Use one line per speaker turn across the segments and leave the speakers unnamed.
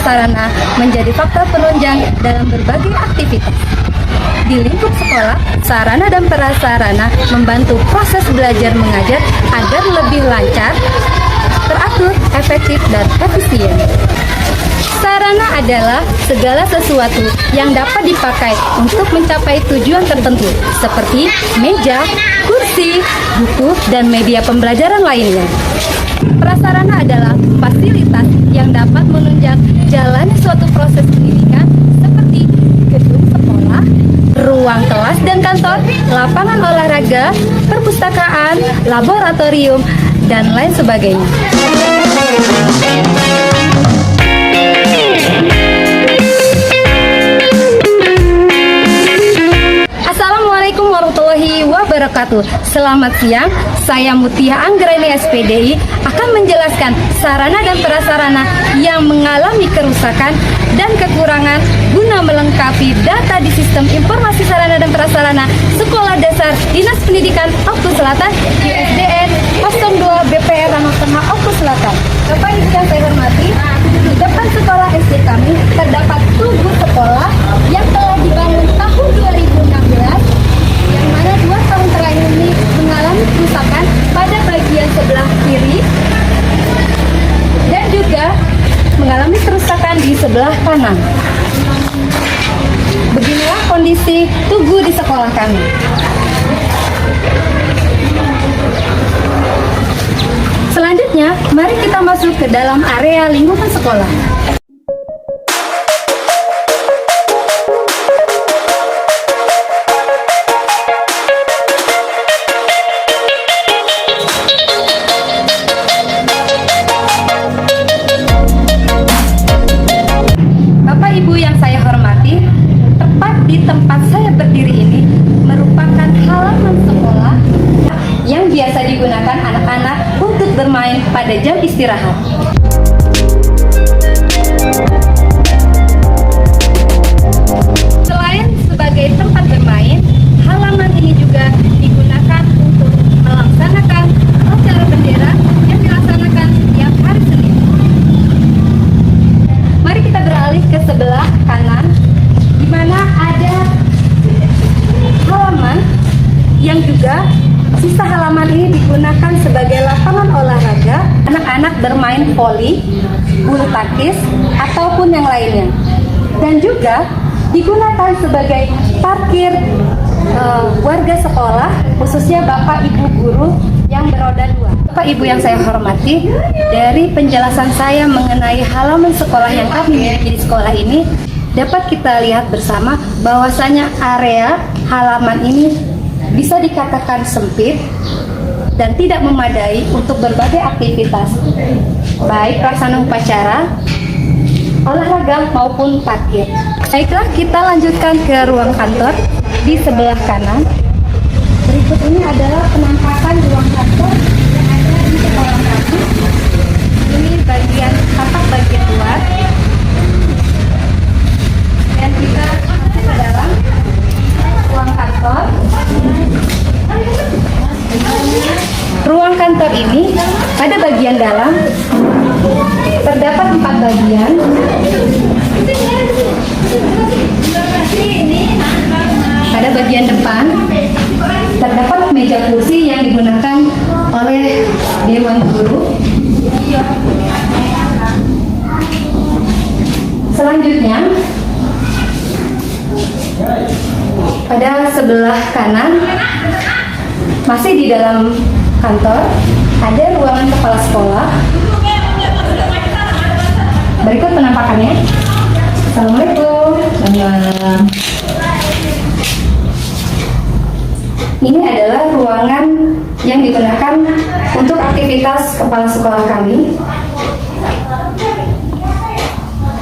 prasarana menjadi faktor penunjang dalam berbagai aktivitas. Di lingkup sekolah, sarana dan prasarana membantu proses belajar mengajar agar lebih lancar, teratur, efektif, dan efisien. Sarana adalah segala sesuatu yang dapat dipakai untuk mencapai tujuan tertentu, seperti meja, kursi, buku, dan media pembelajaran lainnya. Prasarana adalah fasilitas yang dapat menunjang jalannya suatu proses pendidikan, seperti gedung sekolah, ruang kelas dan kantor, lapangan olahraga, perpustakaan, laboratorium, dan lain sebagainya. Assalamualaikum warahmatullahi wabarakatuh. Selamat siang, saya Mutia Anggraini SPDI akan menjelaskan sarana dan prasarana yang mengalami kerusakan dan kekurangan guna melengkapi data di Sistem Informasi Sarana dan Prasarana Sekolah Dasar Dinas Pendidikan Oku Selatan ISDN 02 BPR Ranau Tengah Oku Selatan. Bapak Ibu yang saya hormati, di depan sekolah SD kami terdapat tugu sekolah yang telah dibangun tahun 2016, yang mana 2 tahun terakhir ini mengalami kerusakan pada bagian sebelah kiri dan juga mengalami kerusakan di sebelah kanan. Beginilah kondisi tugu di sekolah kami. Selanjutnya, mari kita masuk ke dalam area lingkungan sekolah. Bapak Ibu yang saya hormati, tepat di tempat saya berdiri ini merupakan halaman sekolah yang biasa digunakan anak-anak untuk bermain pada jam istirahat. Selain sebagai tempat bermain, halaman ini juga digunakan untuk melaksanakan acara bendera yang dilaksanakan setiap hari Senin. Mari kita beralih ke sebelah kanan, di mana ada halaman yang juga sisa halaman ini digunakan sebagai lapangan olahraga anak-anak bermain voli, bulu tangkis, ataupun yang lainnya. Dan juga digunakan sebagai parkir warga sekolah, khususnya Bapak Ibu guru yang beroda 2. Bapak Ibu yang saya hormati, dari penjelasan saya mengenai halaman sekolah yang kami miliki di sekolah ini, dapat kita lihat bersama bahwasanya area halaman ini bisa dikatakan sempit dan tidak memadai untuk berbagai aktivitas, baik pelaksanaan upacara, olahraga maupun parkir. Baiklah, kita lanjutkan ke ruang kantor di sebelah kanan. Berikut ini adalah penampakan ruang kantor yang ada di sekolah kami. Ini bagian tapak bagian luar. Dan kita masuk ke dalam ruang kantor. Ruang kantor ini pada bagian dalam terdapat 4 bagian. Pada bagian depan terdapat meja kursi yang digunakan oleh Dewan Guru. Selanjutnya, pada sebelah kanan, masih di dalam kantor, ada ruangan kepala sekolah. Berikut penampakannya. Assalamualaikum. Ini adalah ruangan yang digunakan untuk aktivitas kepala sekolah kami.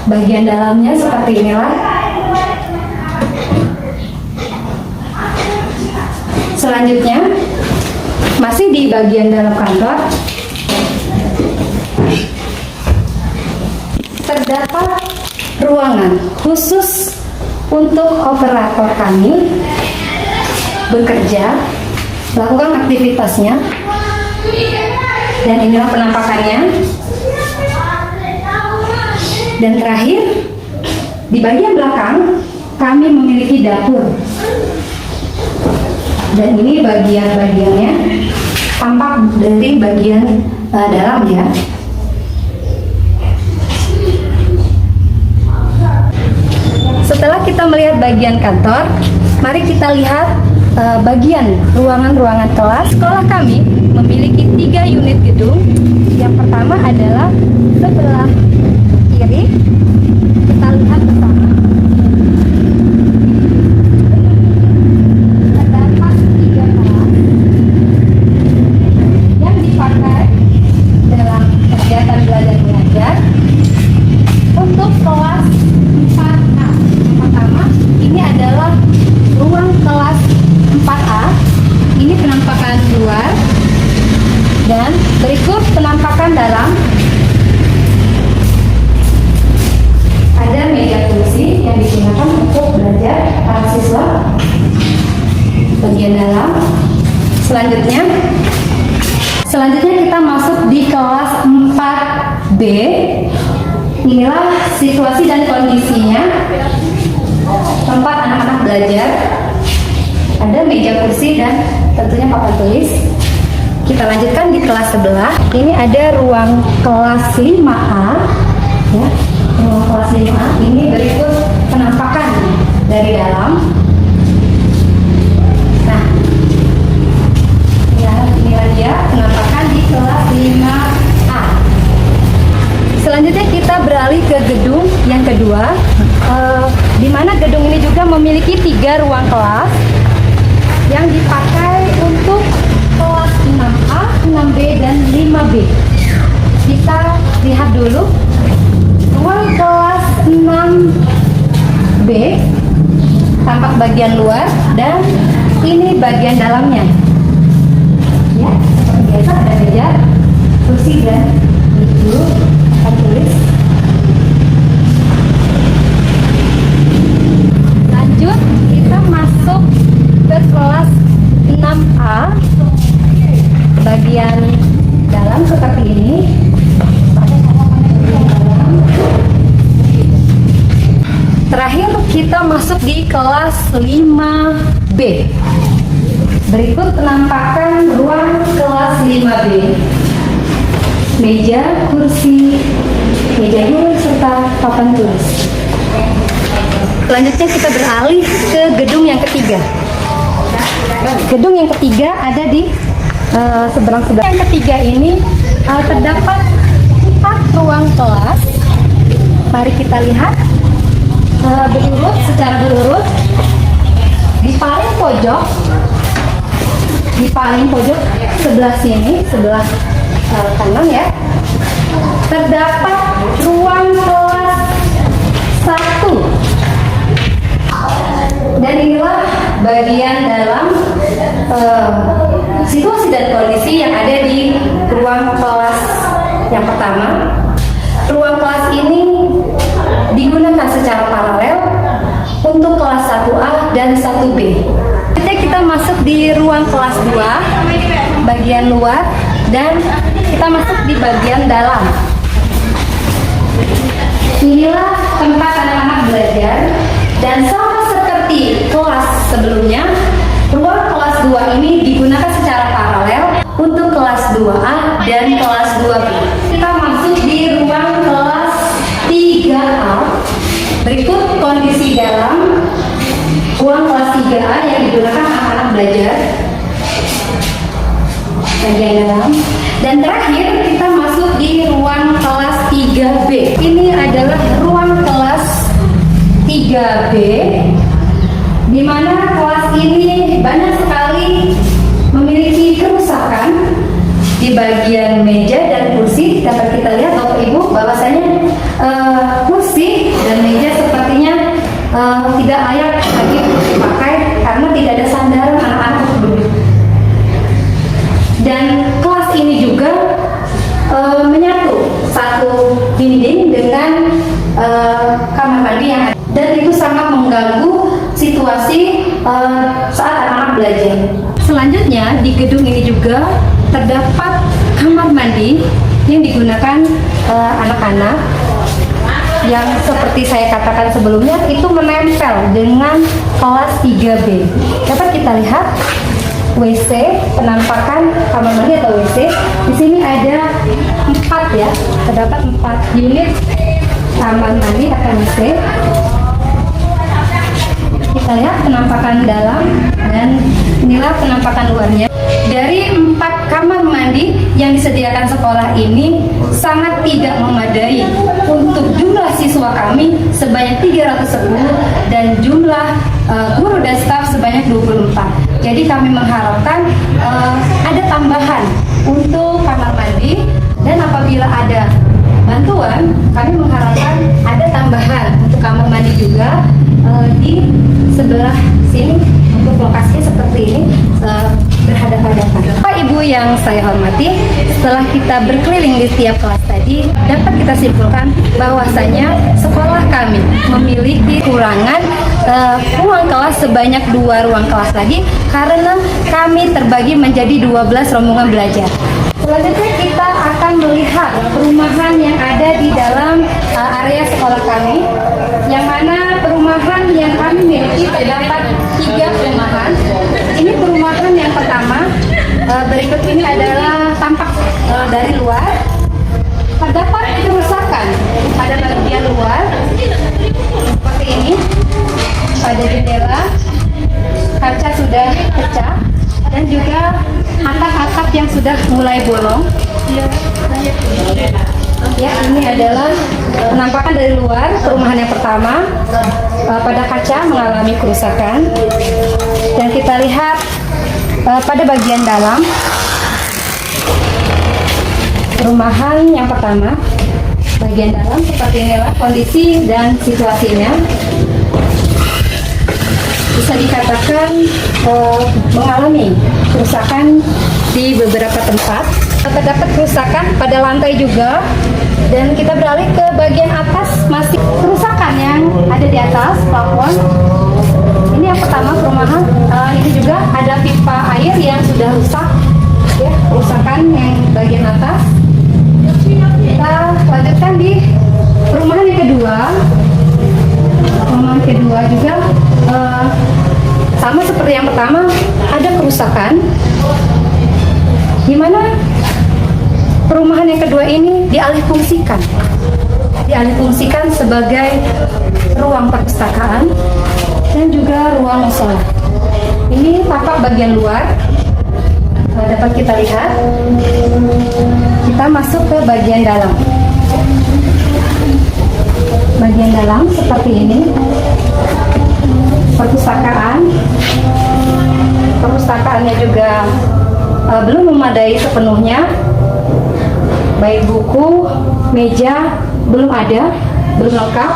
Bagian dalamnya seperti inilah. Selanjutnya, masih di bagian dalam kantor, terdapat ruangan khusus untuk operator kami bekerja, melakukan aktivitasnya. Dan inilah penampakannya. Dan terakhir, bagian belakang kami memiliki dapur. Dan ini bagian-bagiannya tampak dari bagian dalam ya. Setelah kita melihat bagian kantor, mari kita lihat bagian ruangan-ruangan kelas. Sekolah kami memiliki 3 unit gedung. Yang pertama adalah sebelah kiri. Kita lihat bersama. Terdapat 3 kelas yang dipakai dalam kegiatan belajar mengajar. Untuk kelas 4A, yang pertama ini adalah ruang kelas 4A. Ini penampakan luar dan berikut penampakan dalam. Ada meja kursi yang digunakan untuk belajar para siswa bagian dalam. Selanjutnya kita masuk di kelas 4B. Inilah situasi dan kondisinya tempat anak-anak belajar. Ada meja kursi dan tentunya papan tulis. Kita lanjutkan di kelas sebelah. Ini ada ruang kelas 5A ya. Ruang kelas 5A ini berikut penampakan dari dalam. Nah, ya, inilah dia penampakan di kelas 5A. Selanjutnya kita beralih ke gedung yang kedua, di mana gedung ini juga memiliki 3 ruang kelas yang dipakai untuk kelas 6A, 6B, dan 5B. Kita lihat dulu ruang kelas 6B, tampak bagian luar dan ini bagian dalamnya. Ya, seperti biasa ada meja, kursi dan itu tulis. Lanjut kita masuk ke kelas 6A, bagian dalam seperti ini. Terakhir kita masuk di kelas 5B. Berikut penampakan ruang kelas 5B. Meja, kursi, meja duduk, serta papan tulis. Selanjutnya kita beralih ke gedung yang ketiga. Gedung yang ketiga ada di seberang-seberang. Yang ketiga ini terdapat 4 ruang kelas. Mari kita lihat berurut, secara berurut. Di paling pojok sebelah sini, sebelah kanan ya, terdapat ruang kelas 1. Dan inilah bagian dalam situasi dan kondisi yang ada di ruang kelas yang pertama. Ruang kelas ini digunakan secara paralel untuk kelas 1A dan 1B. Kita masuk di ruang kelas 2, bagian luar, dan kita masuk di bagian dalam. Inilah tempat anak-anak belajar, dan sama seperti kelas sebelumnya, ruang kelas 2 ini digunakan secara paralel untuk kelas 2A dan kelas 2B. Kita masuk di ruang kelas 3A. Berikut kondisi dalam ruang kelas 3A yang digunakan anak-anak belajar bagian dalam. Dan terakhir kita masuk di ruang kelas 3B. Ini adalah ruang kelas 3B, di mana kelas ini banyak sekali memiliki kerusakan di bagian meja dan kursi. Dapat kita lihat Bapak Ibu bahwasanya kursi dan meja sepertinya tidak layak lagi dipakai karena tidak ada sandaran anak-anak untuk duduk. Dan kelas ini juga menyatu satu dinding dengan kamar mandi yang ada, dan itu sangat mengganggu situasi saat anak-anak belajar. Selanjutnya di gedung ini juga terdapat kamar mandi yang digunakan anak-anak. yang seperti saya katakan sebelumnya itu menempel dengan kelas 3B. Dapat kita lihat WC, penampakan kamar mandi atau WC. Di sini ada 4 ya, terdapat 4 unit kamar mandi atau WC. Kita lihat penampakan dalam dan inilah penampakan luarnya. Dari 4 kamar mandi yang disediakan sekolah ini sangat tidak memadai untuk jumlah siswa kami sebanyak 310 dan jumlah guru dan staf sebanyak 24. Jadi kami mengharapkan ada tambahan untuk kamar mandi, dan apabila ada bantuan kami mengharapkan ada tambahan untuk kamar mandi juga di sebelah sini untuk lokasinya seperti ini berhadapan-hadapan. Bapak Ibu yang saya hormati, setelah kita berkeliling di setiap kelas tadi, dapat kita simpulkan bahwasanya sekolah kami memiliki kurangan ruang kelas sebanyak 2 ruang kelas lagi karena kami terbagi menjadi 12 rombongan belajar. Selanjutnya kita akan melihat perumahan yang ada di dalam area sekolah kami, yang mana perumahan yang kami miliki terdapat 3 perumahan. Ini perumahan yang pertama, berikut ini adalah tampak dari luar. Terdapat kerusakan pada bagian luar seperti ini, pada jendela, kaca sudah pecah, dan juga atap-atap yang sudah mulai bolong. Ya, ini adalah penampakan dari luar perumahan yang pertama. Pada kaca mengalami kerusakan, dan kita lihat pada bagian dalam perumahan yang pertama, bagian dalam seperti inilah kondisi dan situasinya. Bisa dikatakan mengalami kerusakan di beberapa tempat. Terdapat kerusakan pada lantai juga, dan kita beralih ke bagian atas, masih kerusakan yang ada di atas plafon. Ini yang pertama perumahan. Ini juga ada pipa air yang sudah rusak, ya, kerusakan yang bagian atas. Kita lanjutkan di perumahan yang kedua. Perumahan kedua juga sama seperti yang pertama, ada kerusakan, di mana perumahan yang kedua ini dialihfungsikan sebagai ruang perpustakaan dan juga ruang musola. Ini tampak bagian luar, dapat kita lihat. Kita masuk ke bagian dalam. Bagian dalam seperti ini, perpustakaannya juga belum memadai sepenuhnya, baik buku, meja belum ada, belum lengkap.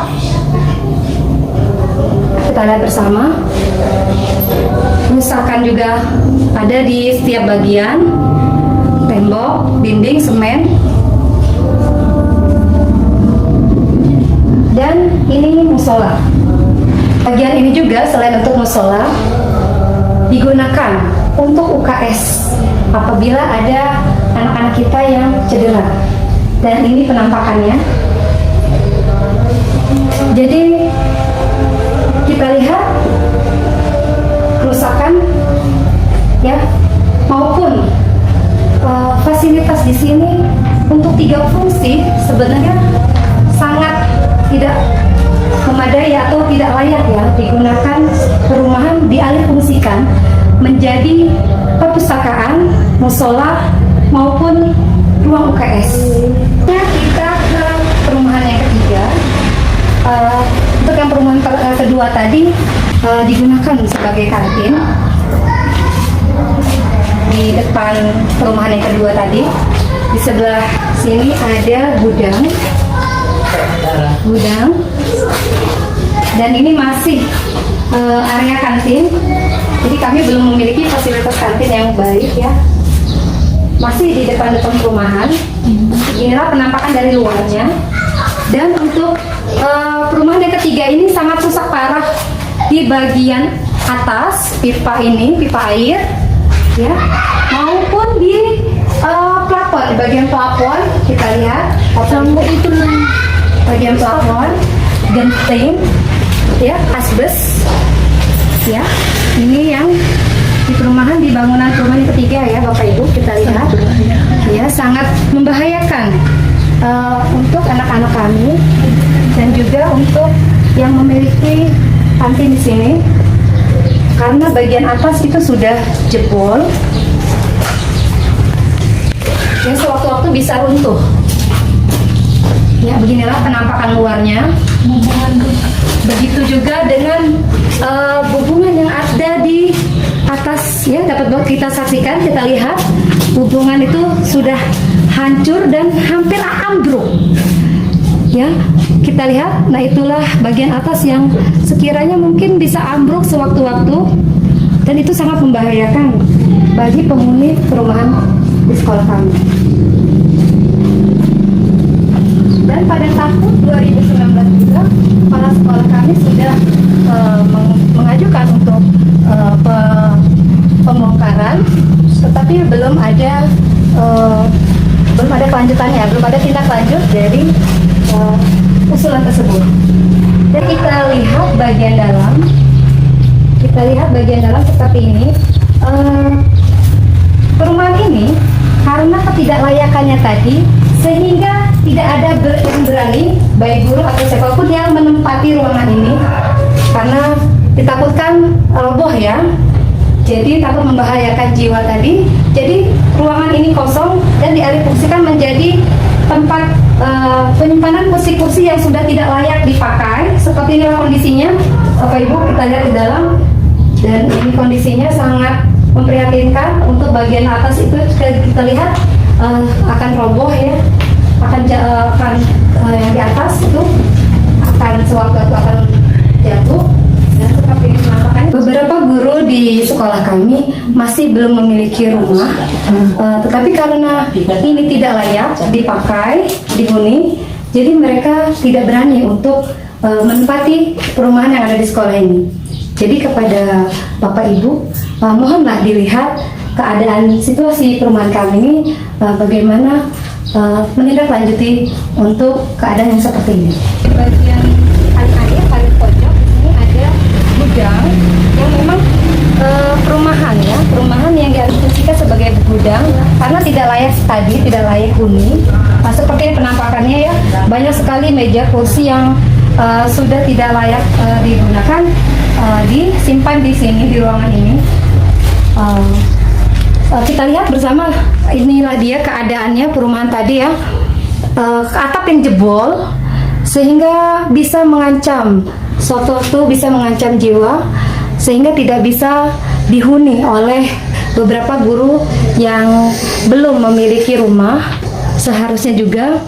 Kita lihat bersama, kerusakan juga ada di setiap bagian, tembok, dinding, semen. Dan ini musola. Bagian ini juga selain untuk musola, digunakan untuk UKS apabila ada anak-anak kita yang cedera. Dan ini penampakannya. Jadi kita lihat kerusakan, ya, maupun fasilitas di sini untuk 3 fungsi sebenarnya sangat tidak memadai atau tidak layak ya digunakan. Perumahan dialihfungsikan menjadi perpustakaan, musola maupun ruang UKS. Nah, kita ke perumahan yang ketiga. Untuk yang perumahan kedua tadi digunakan sebagai kantin. Di depan perumahan yang kedua tadi, di sebelah sini ada gudang, dan ini masih area kantin. Jadi kami belum memiliki fasilitas kantin yang baik ya. Masih di depan perumahan. Inilah penampakan dari luarnya. Dan untuk perumahan yang ketiga ini sangat rusak parah di bagian atas pipa ini, pipa air, ya, maupun di plafon, di bagian plafon kita lihat. Sampai itu bagian plafon, genting, ya, asbes, ya. Ini yang di perumahan, di bangunan perumahan yang ketiga ya Bapak Ibu, kita lihat, ya, sangat membahayakan untuk anak-anak kami dan juga untuk yang memiliki kantin di sini, karena bagian atas itu sudah jebol, yang sewaktu-waktu bisa runtuh. Ya, beginilah penampakan luarnya. Begitu juga dengan hubungan yang ada di atas, ya, dapat kita saksikan, kita lihat hubungan itu sudah hancur dan hampir ambruk. Ya, kita lihat. Nah, itulah bagian atas yang sekiranya mungkin bisa ambruk sewaktu-waktu, dan itu sangat membahayakan bagi penghuni perumahan di sekolah kami. Dan pada tahun 2019 juga kepala sekolah kami sudah mengajukan untuk pembongkaran, tetapi belum ada kelanjutannya, belum ada tindak lanjut dari usulan tersebut. Dan kita lihat bagian dalam seperti ini. Perumahan ini karena ketidaklayakannya tadi, sehingga tidak ada yang berani, baik guru atau siapapun yang menempati ruangan ini, karena ditakutkan roboh, ya. Jadi takut membahayakan jiwa tadi. Jadi ruangan ini kosong dan dialihfungsikan menjadi tempat penyimpanan kursi-kursi yang sudah tidak layak dipakai. Seperti inilah kondisinya, Bapak Ibu, kita lihat di dalam, dan ini kondisinya sangat memprihatinkan. Untuk bagian atas itu kita lihat akan roboh, ya, akan yang di atas itu akan sewaktu-waktu akan jatuh. Dan seperti ini penampakannya. Beberapa guru di sekolah kami masih belum memiliki rumah, tetapi karena ini tidak layak dipakai, dihuni, jadi mereka tidak berani untuk menempati perumahan yang ada di sekolah ini. Jadi kepada Bapak Ibu, mohonlah dilihat keadaan situasi perumahan kami ini, bagaimana menindaklanjuti untuk keadaan yang seperti ini. Bagian kanan air, paling pojok, ini ada gudang yang memang perumahan yang dialihfungsikan sebagai gudang karena tidak layak tadi, tidak layak huni. Seperti ini penampakannya, ya, banyak sekali meja kursi yang sudah tidak layak digunakan, disimpan di sini, di ruangan ini. Kita lihat bersama, inilah dia keadaannya perumahan tadi, ya. Atap yang jebol sehingga bisa mengancam, suatu waktu bisa mengancam jiwa, sehingga tidak bisa dihuni oleh beberapa guru yang belum memiliki rumah. Seharusnya juga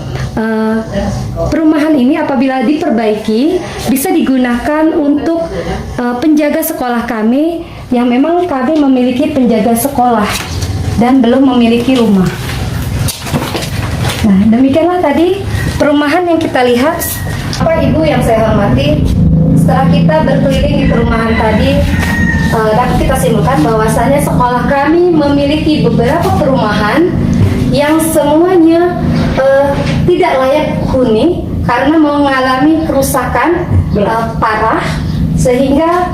perumahan ini apabila diperbaiki bisa digunakan untuk penjaga sekolah kami, yang memang kami memiliki penjaga sekolah dan belum memiliki rumah. Nah, demikianlah tadi perumahan yang kita lihat. Bapak Ibu yang saya hormati, setelah kita berkeliling di perumahan tadi, dapat kita simpulkan bahwasanya sekolah kami memiliki beberapa perumahan yang semuanya tidak layak huni karena mengalami kerusakan parah, sehingga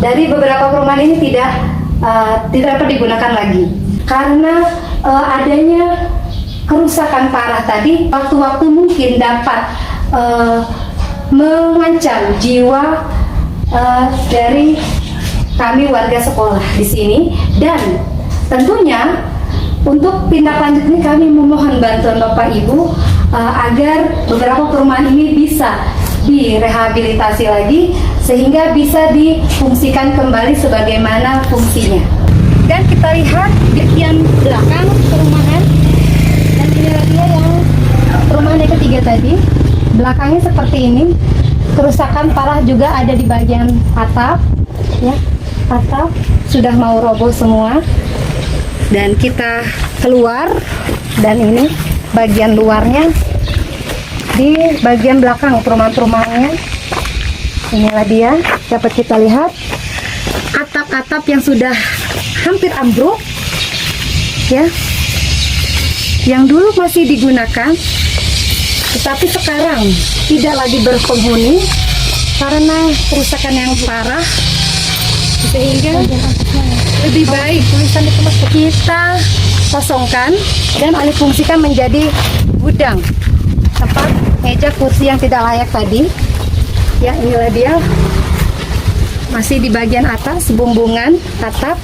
dari beberapa perumahan ini tidak dapat digunakan lagi karena adanya kerusakan parah tadi. Waktu-waktu mungkin dapat mengancam jiwa dari kami warga sekolah di sini. Dan tentunya untuk tindak lanjut ini kami memohon bantuan Bapak Ibu agar beberapa perumahan ini bisa direhabilitasi lagi sehingga bisa difungsikan kembali sebagaimana fungsinya. Dan kita lihat bagian belakang perumahan, dan inilah dia yang perumahan yang ketiga tadi. Belakangnya seperti ini, kerusakan parah juga ada di bagian atap, ya. Atap sudah mau roboh semua. Dan kita keluar, dan ini bagian luarnya, di bagian belakang perumahan-perumahannya. Inilah dia, dapat kita lihat atap-atap yang sudah hampir ambruk, ya, yang dulu masih digunakan Tetapi sekarang tidak lagi berpenghuni karena kerusakan yang parah, sehingga lebih baik kita kosongkan dan alih fungsikan menjadi gudang tempat meja kursi yang tidak layak tadi. Ya, inilah dia, masih di bagian atas bumbungan atap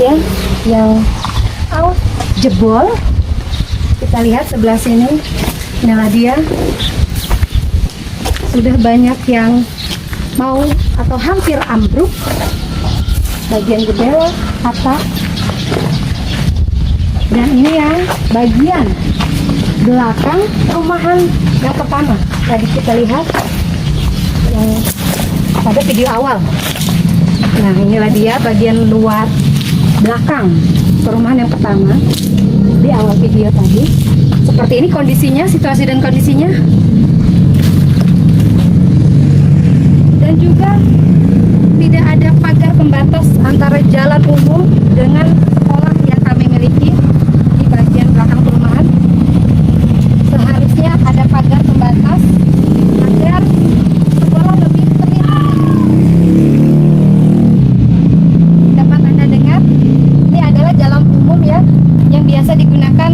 ya yang jebol. Kita lihat sebelah sini, inilah dia, sudah banyak yang mau atau hampir ambruk bagian jendela, atap, dan ini yang bagian belakang rumahan yang pertama tadi kita lihat yang pada video awal. Nah, inilah dia bagian luar belakang perumahan yang pertama di awal video tadi. Seperti ini kondisinya, situasi dan kondisinya. Dan juga tidak ada pagar pembatas antara jalan umum dengan sekolah yang kami miliki di bagian belakang perumahan. Seharusnya ada pagar pembatas agar sekolah lebih terlihat. Dapat Anda dengar, ini adalah jalan umum ya, yang biasa digunakan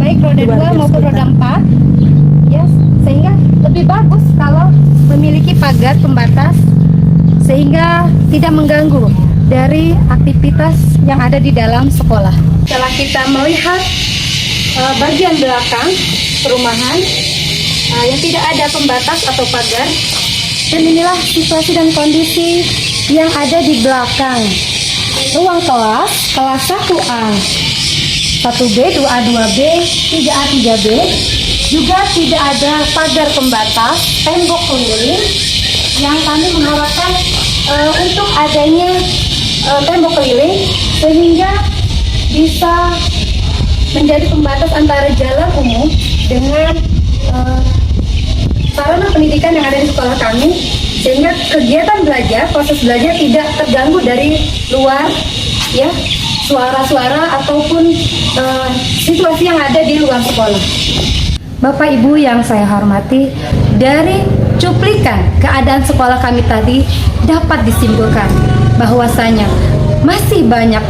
baik roda 2 maupun roda 4 ya, sehingga lebih bagus kalau memiliki pagar pembatas sehingga tidak mengganggu dari aktivitas yang ada di dalam sekolah. Setelah kita melihat bagian belakang perumahan yang tidak ada pembatas atau pagar, dan inilah situasi dan kondisi yang ada di belakang ruang kelas, kelas 1A, 1B, 2A, 2B, 3A, 3B. Juga tidak ada pagar pembatas, tembok keliling, yang kami mengharapkan untuk adanya tembok keliling sehingga bisa menjadi pembatas antara jalan umum dengan sarana pendidikan yang ada di sekolah kami, sehingga kegiatan belajar, proses belajar tidak terganggu dari luar ya, suara-suara ataupun situasi yang ada di luar sekolah. Bapak Ibu yang saya hormati, dari cuplikan keadaan sekolah kami tadi dapat disimpulkan bahwasanya masih banyak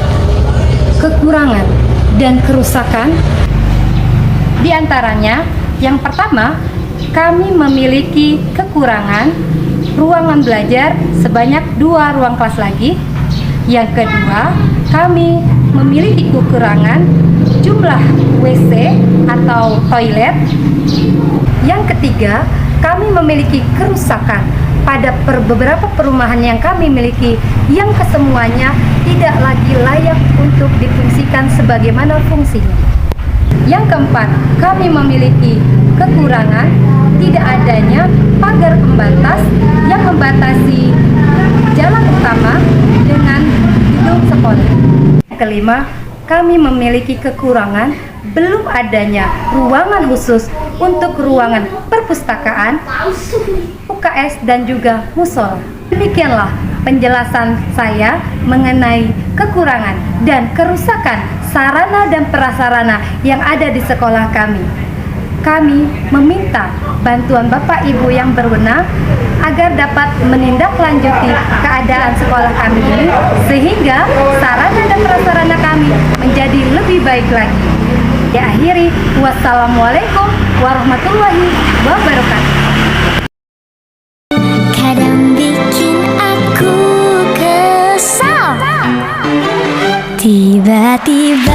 kekurangan dan kerusakan. Di antaranya, yang pertama, kami memiliki kekurangan ruangan belajar sebanyak 2 ruang kelas lagi. Yang kedua, kami memiliki kekurangan jumlah WC atau toilet. Yang ketiga, kami memiliki kerusakan pada beberapa perumahan yang kami miliki yang kesemuanya tidak lagi layak untuk difungsikan sebagaimana fungsinya. Yang keempat, kami memiliki kekurangan tidak adanya pagar pembatas yang membatasi jalan utama dengan gedung sekolah. Kelima, kami memiliki kekurangan belum adanya ruangan khusus untuk ruangan perpustakaan, UKS, dan juga musola. Demikianlah penjelasan saya mengenai kekurangan dan kerusakan sarana dan prasarana yang ada di sekolah kami. Kami meminta bantuan Bapak Ibu yang berwenang agar dapat menindaklanjuti keadaan sekolah kami ini sehingga sarana dan prasarana kami menjadi lebih baik lagi. Diakhiri, wassalamualaikum warahmatullahi wabarakatuh.
Kadang bikin aku kesal, tiba-tiba